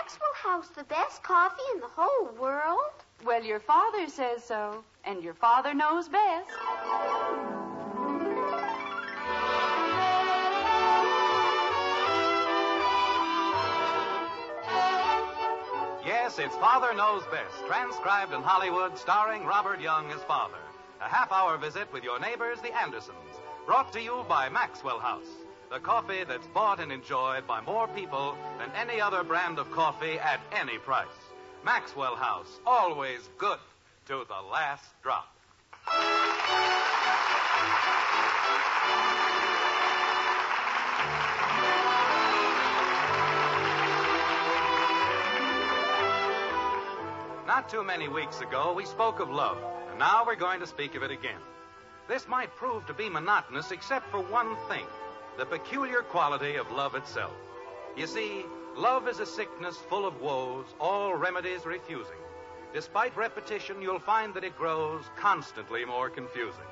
Maxwell House the best coffee in the whole world? Well, your father says so, and your father knows best. Yes, it's Father Knows Best, transcribed in Hollywood, starring Robert Young as father. A half-hour visit with your neighbors, the Andersons. Brought to you by Maxwell House, the coffee that's bought and enjoyed by more people than any other brand of coffee at any price. Maxwell House, always good to the last drop. Not too many weeks ago, we spoke of love, and now we're going to speak of it again. This might prove to be monotonous except for one thing, the peculiar quality of love itself. You see, love is a sickness full of woes, all remedies refusing. Despite repetition, you'll find that it grows constantly more confusing.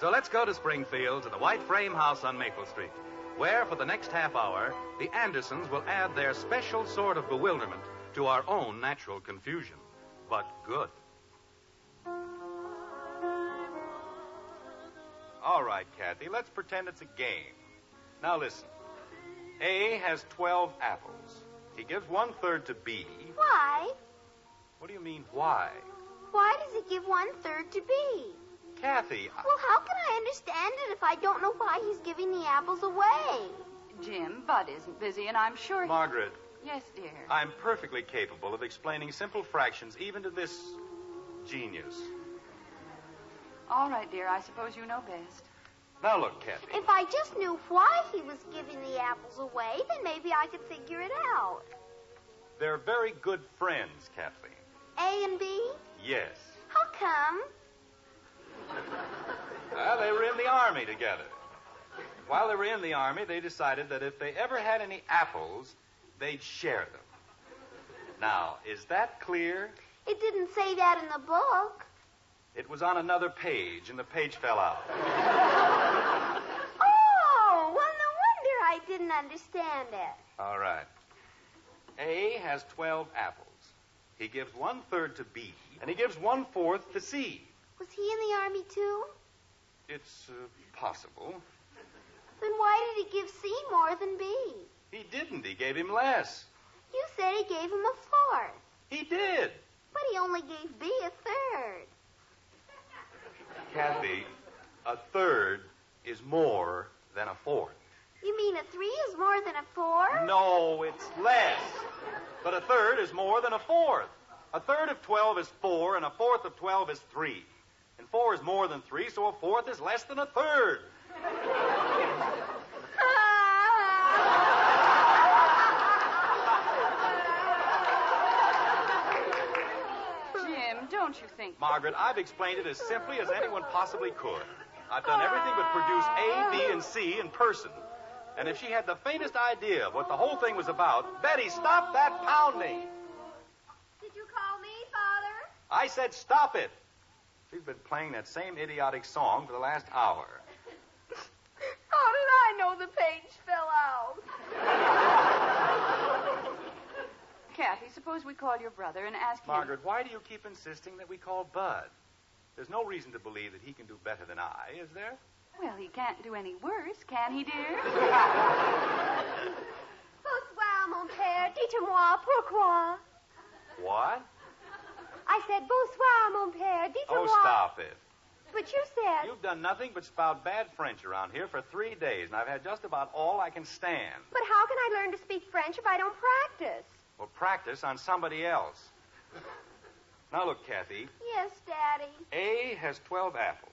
So let's go to Springfield, to the White Frame House on Maple Street, where for the next half hour, the Andersons will add their special sort of bewilderment to our own natural confusion. But good. All right, Kathy, let's pretend it's a game. Now listen. A has 12 apples. He gives 1/3 to B. Why? What do you mean, why? Why does he give 1/3 to B? Kathy, Well, how can I understand it if I don't know why he's giving the apples away? Jim, Bud isn't busy, and I'm sure... Margaret, Yes, dear. I'm perfectly capable of explaining simple fractions even to this genius. All right, dear, I suppose you know best. Now look, Kathy. If I just knew why he was giving the apples away, then maybe I could figure it out. They're very good friends, Kathleen. A and B? Yes. How come? Well, they were in the Army together. While they were in the Army, they decided that if they ever had any apples, they'd share them. Now, is that clear? It didn't say that in the book. It was on another page, and the page fell out. Oh, well, no wonder I didn't understand it. All right. A has 12 apples. He gives 1/3 to B, and he gives 1/4 to C. Was he in the Army, too? It's possible. Then why did he give C more than B? He didn't. He gave him less. You said he gave him 1/4. He did. But he only gave B 1/3. Kathy, 1/3 is more than 1/4. You mean 3 is more than 4? No, it's less. But 1/3 is more than 1/4. 1/3 of 12 is 4, and 1/4 of 12 is 3. And 4 is more than 3, so 1/4 is less than 1/3. Jim, don't you think... Margaret, I've explained it as simply as anyone possibly could. I've done everything but produce A, B, and C in person. And if she had the faintest idea of what the whole thing was about, Betty, stop that pounding. Did you call me, Father? I said stop it. She's been playing that same idiotic song for the last hour. How did I know the page fell out? Kathy, suppose we call your brother and ask him... Margaret, why do you keep insisting that we call Bud? There's no reason to believe that he can do better than I, is there? Well, he can't do any worse, can he, dear? Bonsoir, mon père. Dites-moi pourquoi. What? I said, bonsoir, mon père. Dites-moi. Oh, stop it. But you said... You've done nothing but spout bad French around here for 3 days, and I've had just about all I can stand. But how can I learn to speak French if I don't practice? Well, practice on somebody else. Now, look, Kathy. Yes, Daddy. A has 12 apples.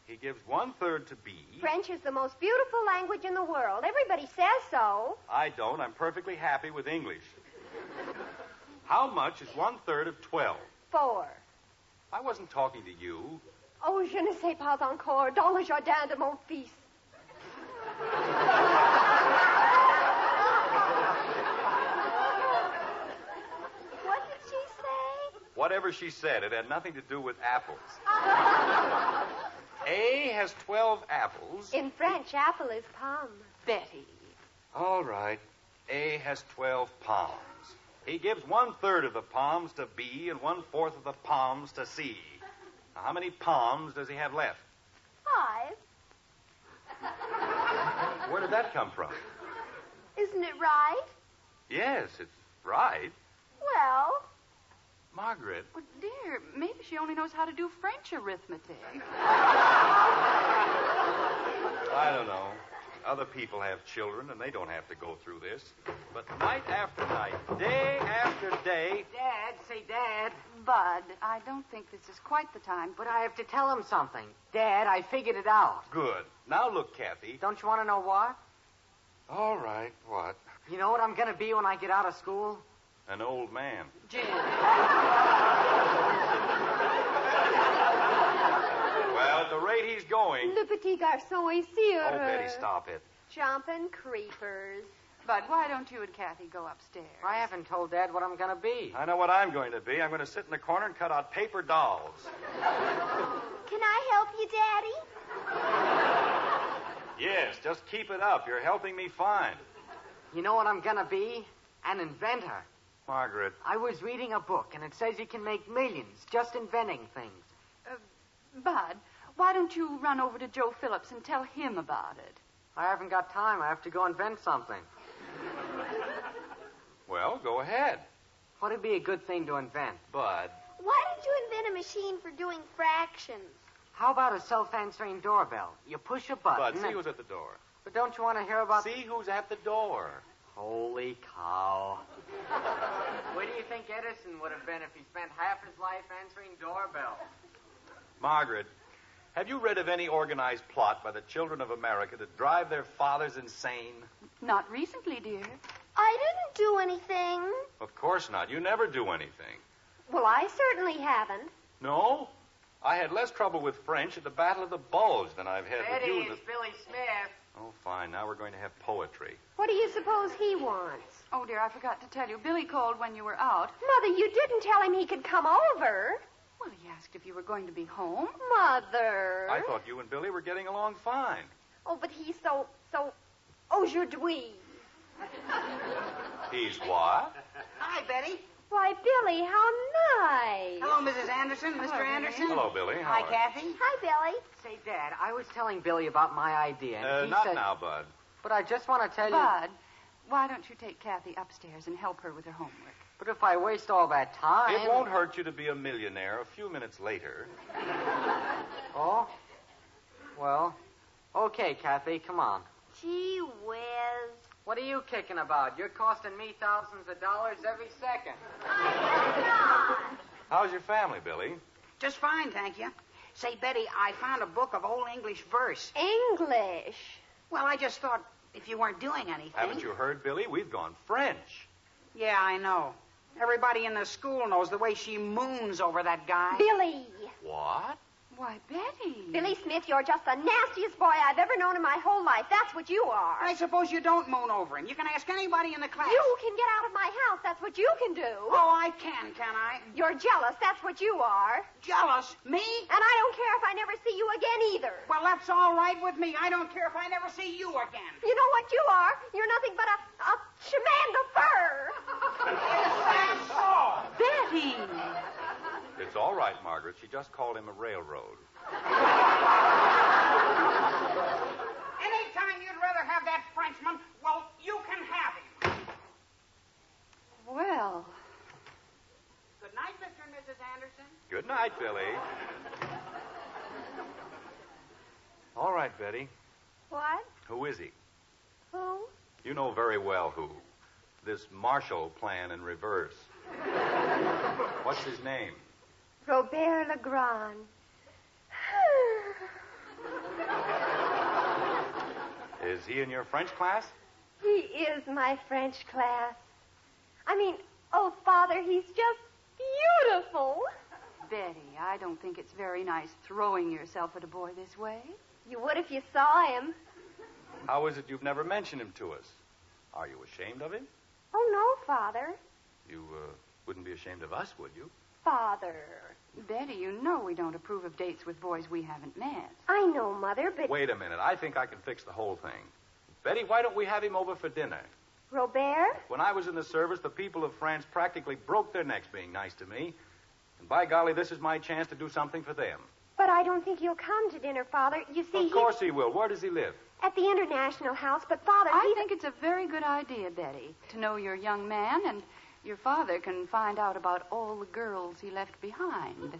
He gives 1/3 to B. French is the most beautiful language in the world. Everybody says so. I don't. I'm perfectly happy with English. How much is 1/3 of 12? 4. I wasn't talking to you. Oh, je ne sais pas encore. Dans le jardin de mon fils. What did she say? Whatever she said, it had nothing to do with apples. A has 12 apples. In French, apple is pomme. Betty. All right. A has 12 pounds. He gives 1/3 of the palms to B and 1/4 of the palms to C. Now, how many palms does he have left? 5. Where did that come from? Isn't it right? Yes, it's right. Well, Margaret. Well, dear, maybe she only knows how to do French arithmetic. I don't know. Other people have children, and they don't have to go through this. But night after night, day after day... Dad, say Dad. Bud, I don't think this is quite the time. But I have to tell him something. Dad, I figured it out. Good. Now look, Kathy. Don't you want to know what? All right, what? You know what I'm going to be when I get out of school? An old man. Jim. Well, at the rate he's going... Le petit garçon est sûr. Oh, Betty, stop it. Jumping creepers. Bud, why don't you and Kathy go upstairs? I haven't told Dad what I'm going to be. I know what I'm going to be. I'm going to sit in the corner and cut out paper dolls. Can I help you, Daddy? Yes, just keep it up. You're helping me fine. You know what I'm going to be? An inventor. Margaret. I was reading a book, and it says you can make millions just inventing things. Bud, why don't you run over to Joe Phillips and tell him about it? I haven't got time. I have to go invent something. Well, go ahead. What'd be a good thing to invent? Bud. Why did you invent a machine for doing fractions? How about a self-answering doorbell? You push a button. Bud, see and- who's at the door. But don't you want to hear about... See who's at the door. Holy cow. Where do you think Edison would have been if he spent half his life answering doorbells? Margaret, have you read of any organized plot by the children of America to drive their fathers insane? Not recently, dear. I didn't do anything. Of course not. You never do anything. Well, I certainly haven't. No? I had less trouble with French at the Battle of the Bulge than I've had with you. It's Billy Smith. Oh, fine. Now we're going to have poetry. What do you suppose he wants? Oh, dear, I forgot to tell you. Billy called when you were out. Mother, you didn't tell him he could come over. Well, he asked if you were going to be home. Mother. I thought you and Billy were getting along fine. Oh, but he's so aujourd'hui. He's what? Hi, Betty. Why, Billy, how nice. Hello, Mrs. Anderson, Mr. Anderson. Hello, Billy. How Hi, are you? Kathy. Hi, Billy. Say, Dad, I was telling Billy about my idea, and he Not said... now, Bud. But I just want to tell you... Bud, why don't you take Kathy upstairs and help her with her homework? But if I waste all that time... It won't hurt you to be a millionaire a few minutes later. Oh? Well, okay, Kathy, come on. Gee whiz. What are you kicking about? You're costing me thousands of dollars every second. How's your family, Billy? Just fine, thank you. Say, Betty, I found a book of old English verse. English. Well, I just thought if you weren't doing anything... Haven't you heard, Billy? We've gone French. Yeah, I know. Everybody in the school knows the way she moons over that guy. Billy. What? Why, Betty. Billy Smith, you're just the nastiest boy I've ever known in my whole life. That's what you are. I suppose you don't moon over him. You can ask anybody in the class. You can get out of my house. That's what you can do. Oh, I can I? You're jealous. That's what you are. Jealous? Me? And I don't care if I never see you again either. Well, that's all right with me. I don't care if I never see you again. You know what you are? You're nothing but a Shamanda fur. That's all. Betty! It's all right, Margaret. She just called him a railroad. Anytime you'd rather have that Frenchman, well, you can have him. Well, Good night, Mr. and Mrs. Anderson. Good night, Billy. All right, Betty. What? Who is he? Who? You know very well who. This Marshall Plan in reverse. What's his name? Robert Legrand. Is he in your French class? He is my French class. I mean, oh, Father, he's just beautiful. Betty, I don't think it's very nice throwing yourself at a boy this way. You would if you saw him. How is it you've never mentioned him to us? Are you ashamed of him? Oh, no, Father. You wouldn't be ashamed of us, would you? Father. Betty, you know we don't approve of dates with boys we haven't met. I know, Mother, but... Wait a minute. I think I can fix the whole thing. Betty, why don't we have him over for dinner? Robert? When I was in the service, the people of France practically broke their necks being nice to me. And by golly, this is my chance to do something for them. But I don't think he'll come to dinner, Father. You see, Of course he will. Where does he live? at the International House. But, Father, I think it's a very good idea, Betty, to know your young man, and your father can find out about all the girls he left behind.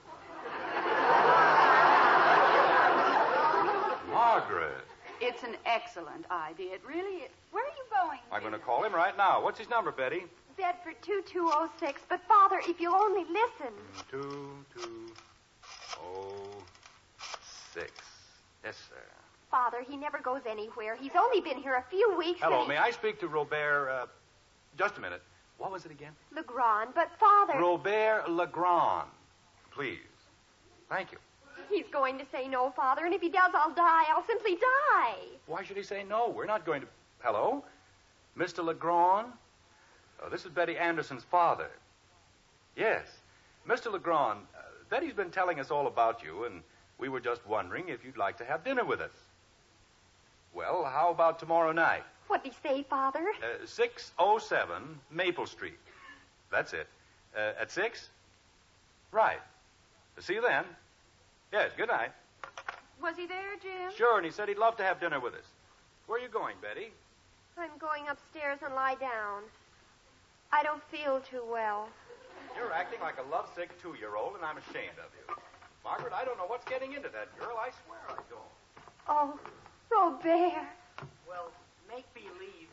Margaret. It's an excellent idea. It really is. Where are you going? I'm going to call him right now. What's his number, Betty? Bedford 2206. But, Father, if you'll only listen. 2206. Yes, sir. Father, he never goes anywhere. He's only been here a few weeks. Hello, and may I speak to Robert, just a minute. What was it again? Legrand. But, Father... Robert Legrand. Please. Thank you. He's going to say no, Father, and if he does, I'll die. I'll simply die. Why should he say no? We're not going to... Hello? Mr. Legrand? Oh, this is Betty Anderson's father. Yes. Mr. Legrand, Betty's been telling us all about you, and we were just wondering if you'd like to have dinner with us. Well, how about tomorrow night? What'd he say, Father? 607 Maple Street. That's it. At 6? Right. See you then. Yes, good night. Was he there, Jim? Sure, and he said he'd love to have dinner with us. Where are you going, Betty? I'm going upstairs and lie down. I don't feel too well. You're acting like a lovesick 2-year-old, and I'm ashamed of you. Margaret, I don't know what's getting into that girl. I swear I don't. Oh, Robert. Well, make believe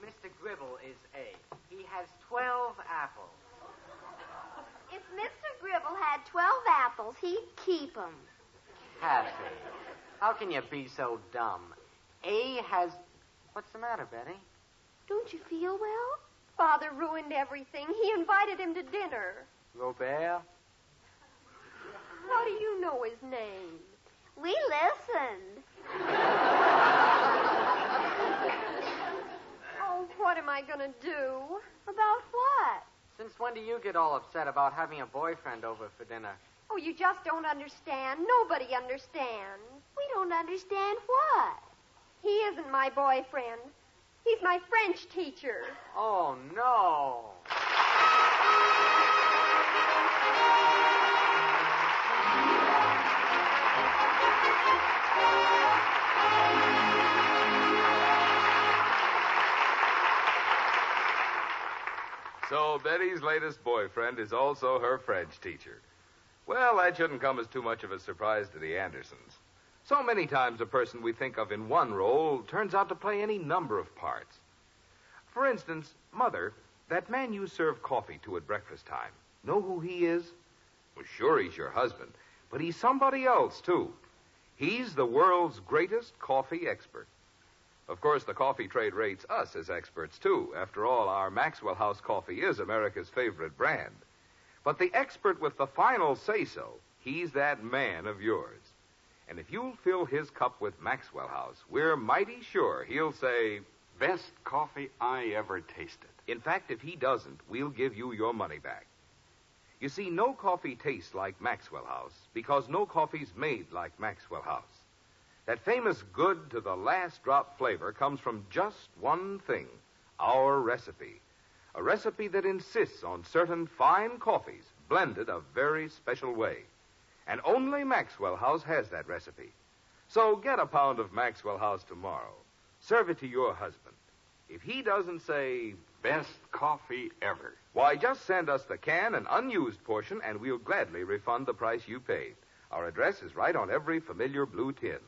Mr. Gribble is A. He has 12 apples. If Mr. Gribble had 12 apples, he'd keep 'em. Kathy, how can you be so dumb? A has... What's the matter, Betty? Don't you feel well? Father ruined everything. He invited him to dinner. Robert? How do you know his name? We listened. Oh, what am I going to do? About what? Since when do you get all upset about having a boyfriend over for dinner? Oh, you just don't understand. Nobody understands. We don't understand what? He isn't my boyfriend. He's my French teacher. Oh, no. So Betty's latest boyfriend is also her French teacher. Well, that shouldn't come as too much of a surprise to the Andersons. So many times a person we think of in one role turns out to play any number of parts. For instance, Mother, that man you serve coffee to at breakfast time, know who he is? Well, sure, he's your husband, but he's somebody else, too. He's the world's greatest coffee expert. Of course, the coffee trade rates us as experts, too. After all, our Maxwell House coffee is America's favorite brand. But the expert with the final say-so, he's that man of yours. And if you'll fill his cup with Maxwell House, we're mighty sure he'll say, Best coffee I ever tasted. in fact, if he doesn't, we'll give you your money back. You see, no coffee tastes like Maxwell House because no coffee's made like Maxwell House. That famous good to the last drop flavor comes from just one thing, our recipe. A recipe that insists on certain fine coffees blended a very special way. And only Maxwell House has that recipe. So get a pound of Maxwell House tomorrow. Serve it to your husband. If he doesn't say, Best coffee ever. why, just send us the can and unused portion, and we'll gladly refund the price you paid. Our address is right on every familiar blue tin.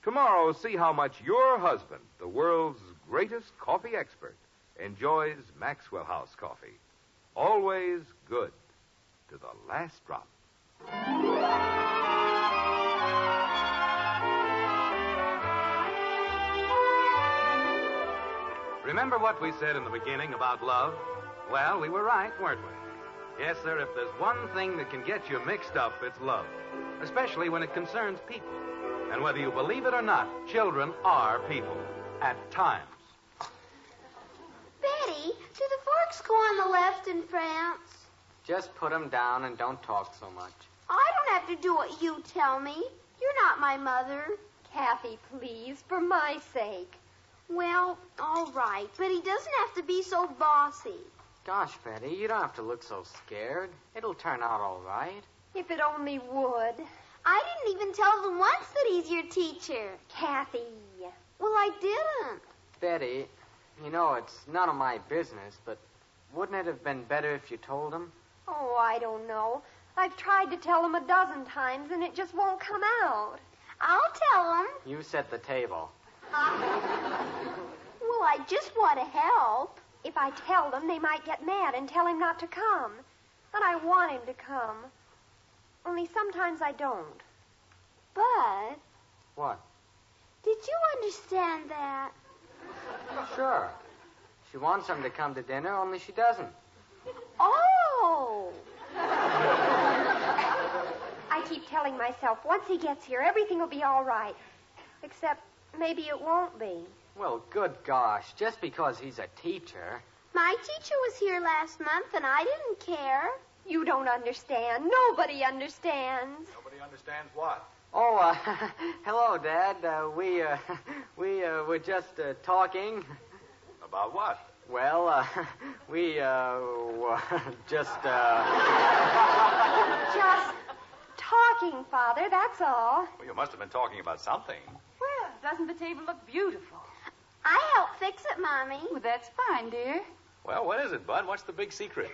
Tomorrow, see how much your husband, the world's greatest coffee expert, enjoys Maxwell House coffee. Always good to the last drop. Remember what we said in the beginning about love? Well, we were right, weren't we? Yes, sir, if there's one thing that can get you mixed up, it's love. Especially when it concerns people. And whether you believe it or not, children are people. At times. Betty, do the forks go on the left in France? Just put them down and don't talk so much. I don't have to do what you tell me. You're not my mother. Kathy, please, for my sake. Well, all right, but he doesn't have to be so bossy. Gosh, Betty, you don't have to look so scared. It'll turn out all right. If it only would. I didn't even tell them once that he's your teacher. Kathy. Well, I didn't. Betty, you know, it's none of my business, but wouldn't it have been better if you told him? Oh, I don't know. I've tried to tell him a dozen times, and it just won't come out. I'll tell him. You set the table. Well, I just want to help. If I tell them, they might get mad and tell him not to come. And I want him to come. Only sometimes I don't. But What? did you understand that? Sure. She wants him to come to dinner, only she doesn't. Oh! I keep telling myself, once he gets here, everything will be all right. Except maybe it won't be. Well, good gosh, just because he's a teacher. My teacher was here last month, and I didn't care. You don't understand. Nobody understands. Nobody understands what? Oh, hello, Dad. We were just talking. About what? Well, we just Just talking, Father, that's all. Well, you must have been talking about something. Well, doesn't the table look beautiful? I helped fix it, Mommy. Well, that's fine, dear. Well, what is it, Bud? What's the big secret?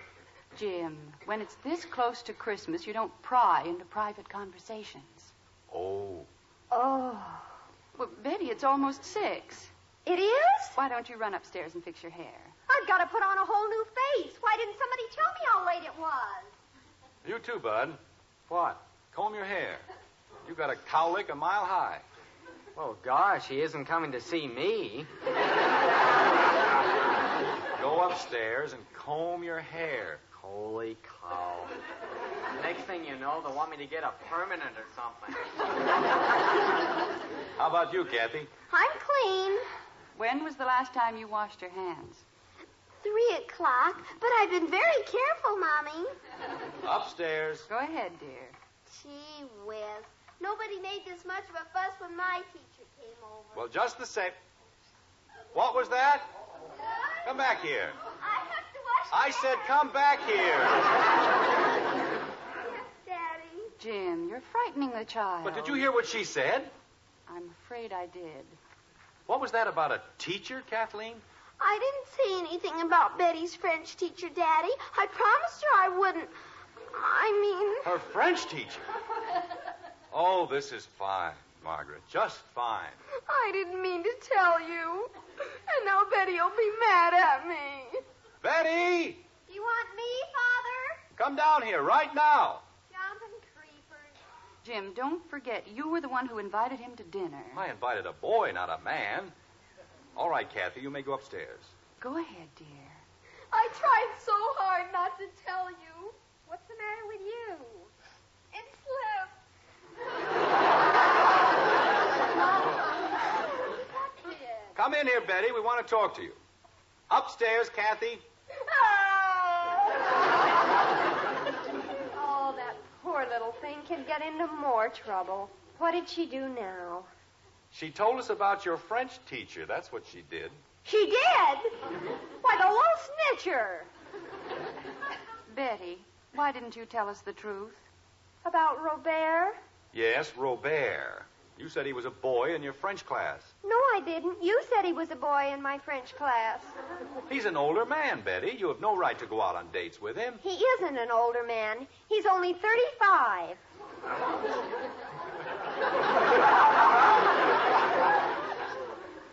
Jim, when it's this close to Christmas, you don't pry into private conversations. Oh. Oh. Well, Betty, it's almost 6. It is? Why don't you run upstairs and fix your hair? I've got to put on a whole new face. Why didn't somebody tell me how late it was? You too, Bud. what? Comb your hair. You got a cowlick a mile high. Oh, gosh, he isn't coming to see me. Go upstairs and comb your hair. Holy cow. Next thing you know, they'll want me to get a permanent or something. How about you, Kathy? I'm clean. When was the last time you washed your hands? 3:00, but I've been very careful, Mommy. Upstairs. Go ahead, dear. Gee whiz. Nobody made this much of a fuss when my teacher came over. Well, just the same. What was that? Come back here. I have to wash I said come back here. Yes, Daddy. Jim, you're frightening the child. But did you hear what she said? I'm afraid I did. What was that about a teacher, Kathleen? I didn't say anything about Betty's French teacher, Daddy. I promised her I wouldn't. Her French teacher. Oh, this is fine, Margaret. Just fine. I didn't mean to tell you. And now Betty'll be mad at me. Betty! Do you want me, Father? Come down here right now. Jumping creepers. Jim, don't forget, you were the one who invited him to dinner. I invited a boy, not a man. All right, Kathy, you may go upstairs. Go ahead, dear. I tried so hard not to tell you. What's the matter with you? It slipped. Come in here, Betty. We want to talk to you. Upstairs, Kathy. Oh, that poor little thing can get into more trouble. What did she do now? She told us about your French teacher. That's what she did. She did? Why, the little snitcher. Betty, why didn't you tell us the truth? About Robert? Yes, Robert. You said he was a boy in your French class. No, I didn't. You said he was a boy in my French class. He's an older man, Betty. You have no right to go out on dates with him. He isn't an older man. He's only 35.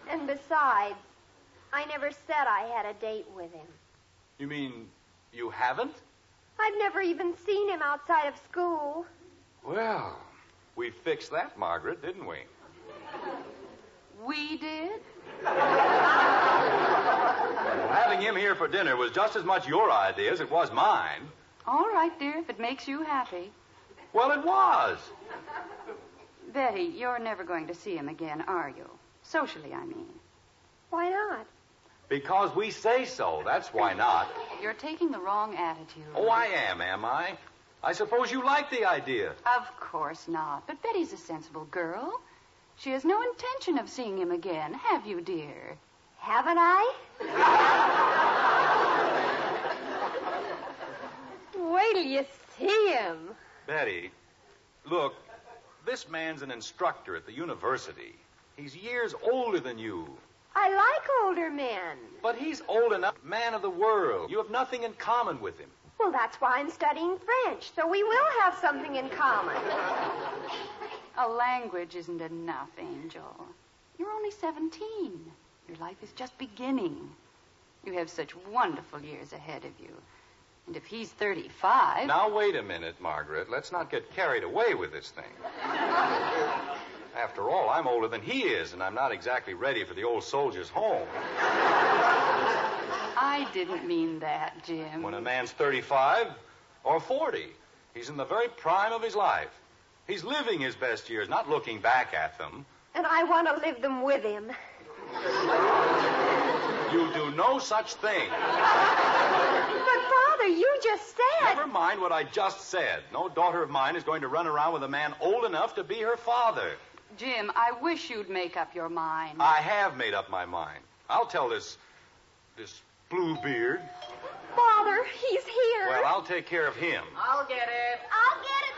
And besides, I never said I had a date with him. You mean you haven't? I've never even seen him outside of school. Well, we fixed that, Margaret, didn't we? We did? Having him here for dinner was just as much your idea as it was mine. All right, dear, if it makes you happy. Well, it was. Betty, you're never going to see him again, are you? Socially, I mean. Why not? Because we say so. That's why not. You're taking the wrong attitude. Oh, I am I? I suppose you like the idea. Of course not. But Betty's a sensible girl. She has no intention of seeing him again, have you, dear? Haven't I? Wait till you see him. Betty, look, this man's an instructor at the university. He's years older than you. I like older men. But he's old enough, man of the world. You have nothing in common with him. Well, that's why I'm studying French, so we will have something in common. A language isn't enough, Angel. You're only 17. Your life is just beginning. You have such wonderful years ahead of you. And if he's 35... Now, wait a minute, Margaret. Let's not get carried away with this thing. After all, I'm older than he is, and I'm not exactly ready for the old soldier's home. I didn't mean that, Jim. When a man's 35 or 40, he's in the very prime of his life. He's living his best years, not looking back at them. And I want to live them with him. You do no such thing. But, Father, you just said... Never mind what I just said. No daughter of mine is going to run around with a man old enough to be her father. Jim, I wish you'd make up your mind. I have made up my mind. I'll tell this Bluebeard. Father, he's here. Well, I'll take care of him. I'll get it. I'll get it,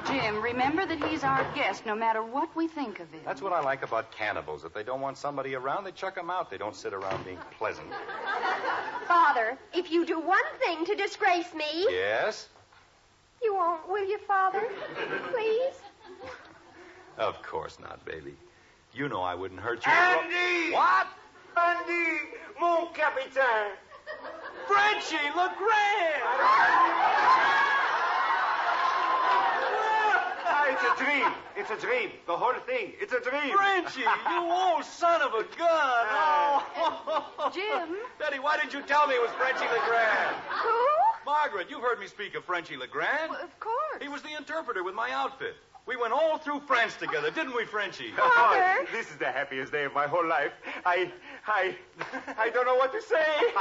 too. Jim, remember that he's our guest no matter what we think of him. That's what I like about cannibals. If they don't want somebody around, they chuck them out. They don't sit around being pleasant. Father, if you do one thing to disgrace me... Yes? You won't, will you, Father? Please? Of course not, baby. You know I wouldn't hurt you. Andy! What? Andy, mon capitaine. Frenchie LeGrand! It's a dream. It's a dream. The whole thing. It's a dream. Frenchie, you old son of a gun. Oh. Jim? Betty, why didn't you tell me it was Frenchie LeGrand? Who? Margaret, you've heard me speak of Frenchie LeGrand. Well, of course. He was the interpreter with my outfit. We went all through France together, didn't we, Frenchie? Father. Oh, this is the happiest day of my whole life. I don't know what to say.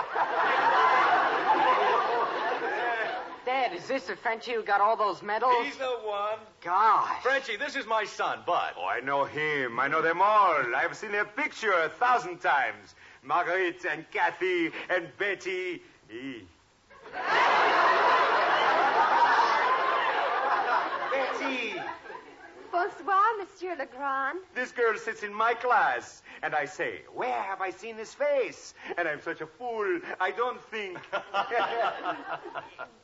Dad, is this the Frenchie who got all those medals? He's the one. Gosh. Frenchie, this is my son, Bud. Oh, I know him. I know them all. I've seen their picture 1,000 times. Marguerite and Kathy and Betty. Betty. Bonsoir, Monsieur Legrand. This girl sits in my class, and I say, where have I seen this face? And I'm such a fool, I don't think.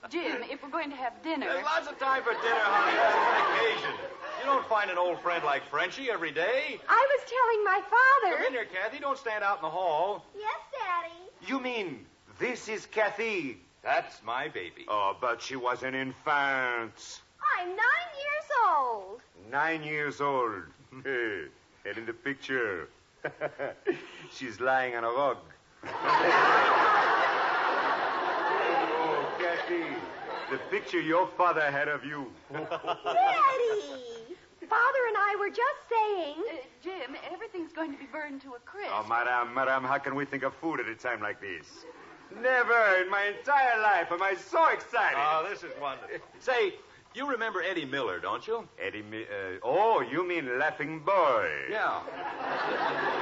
Jim, if we're going to have dinner... There's lots of time for dinner, honey. This is an occasion. You don't find an old friend like Frenchie every day. I was telling my father... Come in here, Kathy. Don't stand out in the hall. Yes, Daddy. You mean this is Kathy? That's my baby. Oh, but she was an infant. I'm 9 years old. 9 years old. And in the picture, she's lying on a rug. Oh, Kathy, the picture your father had of you. Daddy. Father and I were just saying... Jim, everything's going to be burned to a crisp. Oh, madame, how can we think of food at a time like this? Never in my entire life am I so excited. Oh, this is wonderful. Say, you remember Eddie Miller, don't you? Oh, you mean Laughing Boy. Yeah.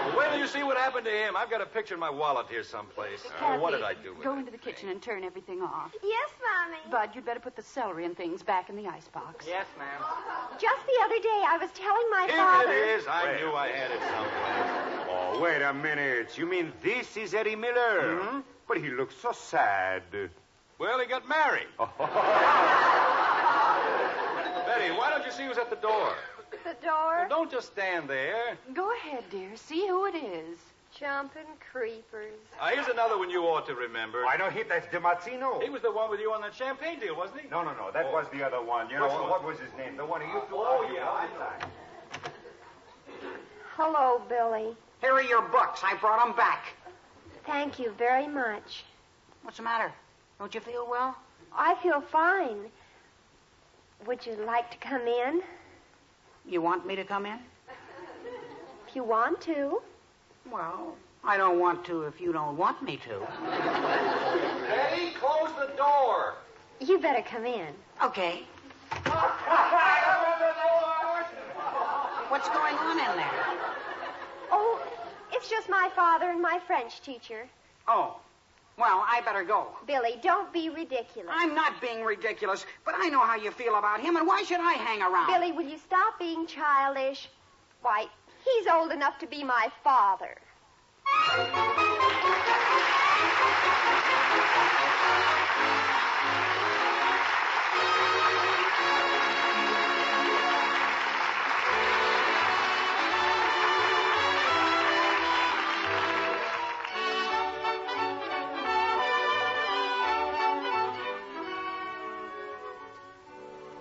Well, wait till you see what happened to him. I've got a picture in my wallet here someplace. What did I do with Go it? into the kitchen and turn everything off. Yes, Mommy. Bud, you'd better put the celery and things back in the icebox. Yes, ma'am. Just the other day, I was telling my Here father... it is. I knew I had it someplace. Oh, wait a minute. You mean this is Eddie Miller? Mm-hmm. But he looks so sad. Well, he got married. Betty, why don't you see who's at the door? The door? Well, don't just stand there. Go ahead, dear. See who it is. Jumping creepers. Here's another one you ought to remember. I know him. That's DiMartino. He was the one with you on that champagne deal, wasn't he? No. That was the other one. You know, what was his name? The one who used to argue all the time. Hello, Billy. Here are your books. I brought them back. Thank you very much. What's the matter? Don't you feel well? I feel fine. Would you like to come in? You want me to come in? If you want to. Well, I don't want to if you don't want me to. Betty, close the door. You better come in. Okay. What's going on in there? Oh, It's just my father and my French teacher. Oh. Well, I better go. Billy, don't be ridiculous. I'm not being ridiculous, but I know how you feel about him, and why should I hang around? Billy, will you stop being childish? Why, he's old enough to be my father.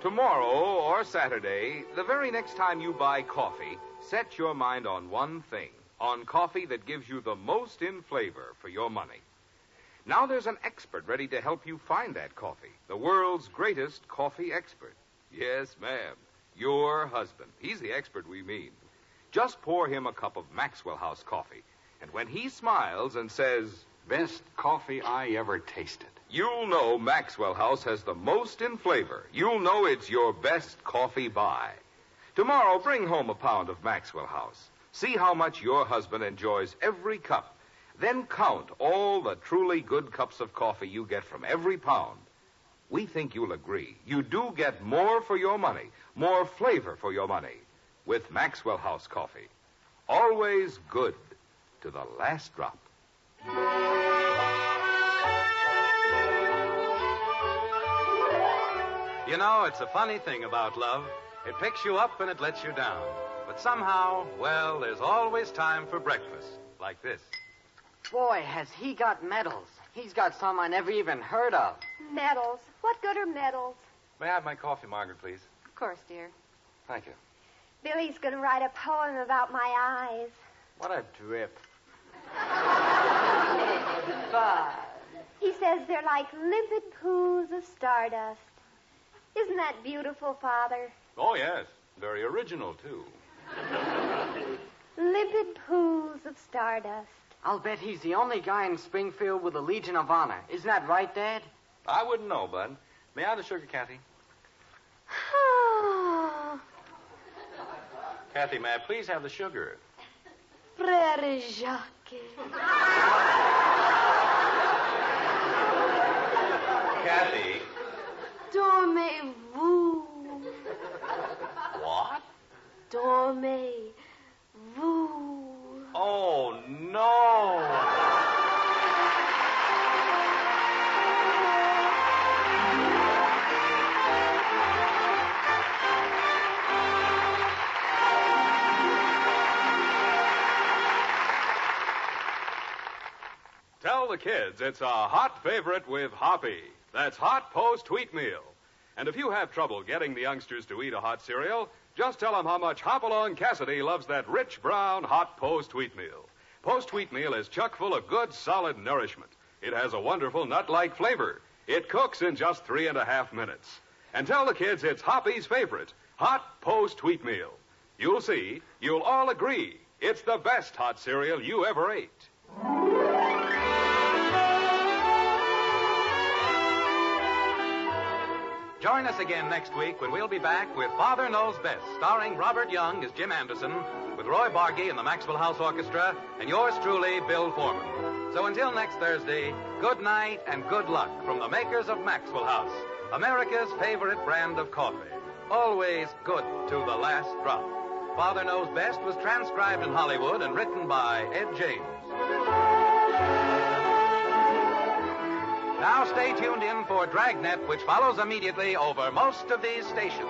Tomorrow or Saturday, the very next time you buy coffee, set your mind on one thing, on coffee that gives you the most in flavor for your money. Now there's an expert ready to help you find that coffee, the world's greatest coffee expert. Yes, ma'am, your husband. He's the expert we mean. Just pour him a cup of Maxwell House coffee, and when he smiles and says, Best coffee I ever tasted. you'll know Maxwell House has the most in flavor. You'll know it's your best coffee buy. Tomorrow, bring home a pound of Maxwell House. See how much your husband enjoys every cup. Then count all the truly good cups of coffee you get from every pound. We think you'll agree. You do get more for your money, more flavor for your money, with Maxwell House coffee. Always good to the last drop. You know, it's a funny thing about love. It picks you up and it lets you down. But somehow, well, there's always time for breakfast, like this. Boy, has he got medals. He's got some I never even heard of. Medals. What good are medals? May I have my coffee, Margaret, please? Of course, dear. Thank you. Billy's going to write a poem about my eyes. What a drip. But he says they're like limpid pools of stardust. Isn't that beautiful, Father? Oh, yes. Very original, too. Limpid pools of stardust. I'll bet he's the only guy in Springfield with a Legion of Honor. Isn't that right, Dad? I wouldn't know, Bud. May I have the sugar, Kathy? Kathy, may I please have the sugar? Frère Jacques. Kathy. Dormez-vous. What? Dormez-vous. Oh, no. Tell the kids it's a hot favorite with Hoppy. That's Hot Post Wheat Meal. And if you have trouble getting the youngsters to eat a hot cereal, just tell them how much Hopalong Cassidy loves that rich brown Hot Post Wheat Meal. Post Wheat Meal is chock full of good, solid nourishment. It has a wonderful nut-like flavor. It cooks in just 3.5 minutes. And tell the kids it's Hoppy's favorite, Hot Post Wheat Meal. You'll see, you'll all agree, it's the best hot cereal you ever ate. Join us again next week when we'll be back with Father Knows Best, starring Robert Young as Jim Anderson, with Roy Bargy and the Maxwell House Orchestra, and yours truly, Bill Foreman. So until next Thursday, good night and good luck from the makers of Maxwell House, America's favorite brand of coffee. Always good to the last drop. Father Knows Best was transcribed in Hollywood and written by Ed James. Now stay tuned in for Dragnet, which follows immediately over most of these stations.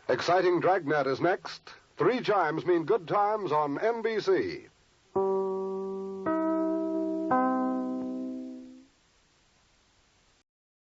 Exciting Dragnet is next. 3 chimes mean good times on NBC.